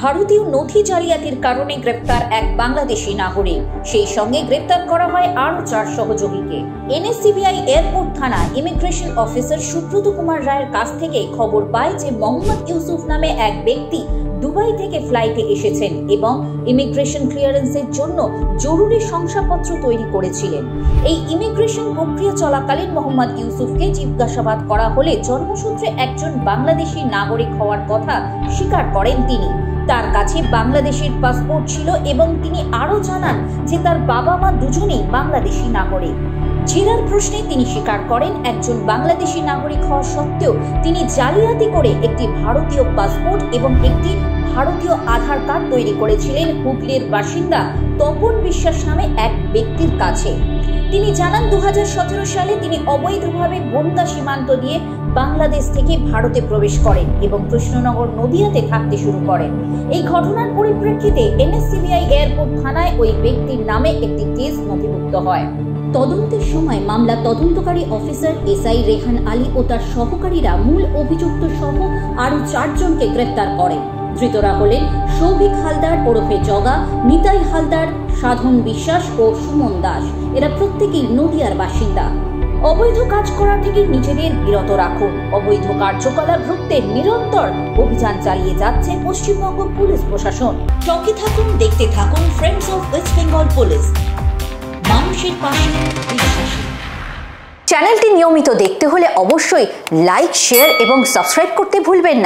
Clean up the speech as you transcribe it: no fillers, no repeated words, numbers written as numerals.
ভারতীয় নথি জালিয়াতির কারণে গ্রেপ্তার এক বাংলাদেশি নাগরিক, সেই সঙ্গে গ্রেপ্তার করা হয় আরও 4 সহযোগীকে। এনএসসিবিআই এয়ারপোর্ট থানা ইমিগ্রেশন অফিসার সুব্রত কুমার রায়ের কাছ থেকে খবর পায় যে মোহাম্মদ ইউসুফ নামে এক ব্যক্তি দুবাই থেকে ফ্লাইটে এসেছেন এবং ইমিগ্রেশন ক্লিয়ারেন্সের জন্য জরুরি শংসাপত্র তৈরি করেছিলেন। এই ইমিগ্রেশন প্রক্রিয়া চলাকালীন মোহাম্মদ ইউসুফকে জিজ্ঞাসাবাদ করা হলে জন্মসূত্রে একজন বাংলাদেশি নাগরিক হওয়ার কথা স্বীকার করেন তিনি। তার কাছে বাংলাদেশের পাসপোর্ট ছিল এবং তিনি আরও জানান যে তার বাবা মা দুজনেই বাংলাদেশি নাগরিক। জেরার প্রশ্নে তিনি স্বীকার করেন একজন বাংলাদেশি নাগরিক হওয়া সত্ত্বেও তিনি জালিয়াতি করে একটি ভারতীয় পাসপোর্ট এবং একটি ভারতীয় আধার কার্ড তৈরি করেছিলেন হুগলির বাসিন্দা তপন বিশ্বাস নামে এক ব্যক্তির কাছে। তিনি জানান 2017 সালে তিনি অবৈধভাবে বনগা সীমান্ত দিয়ে বাংলাদেশ থেকে ভারতে প্রবেশ করেন এবং কৃষ্ণনগর নদিয়াতে থাকতে শুরু করেন। এই ঘটনার পরিপ্রেক্ষিতে এনএসসিবিআই এয়ারপোর্ট থানায় ওই ব্যক্তির নামে একটি কেস নথিভুক্ত হয়। তদন্তের সময় মামলা তদন্তকারী অফিসার এসআই রেহান আলী ও তার সহকারীরা মূল অভিযুক্ত সহ আরও 4 জনকে গ্রেপ্তার করেন। ধৃতরা হলেন সৌভিক হালদার ওরফে জগা, নিতাই হালদার, সাধন বিশ্বাস ও সুমন দাস। এরা প্রত্যেকেই নদিয়ার বাসিন্দা। অবৈধ কাজ করা থেকে নিজেদের বিরত রাখুন। অবৈধ কার্যকলাপ রুখতে নিরন্তর অভিযান চালিয়ে যাচ্ছে পশ্চিমবঙ্গ পুলিশ প্রশাসন। সঙ্গে থাকুন, দেখতে থাকুন friends of West Bengal police, মানুষের পাশে বিশ্বাসী। চ্যানেলটি নিয়মিত দেখতে হলে অবশ্যই লাইক, শেয়ার এবং সাবস্ক্রাইব করতে ভুলবেন না।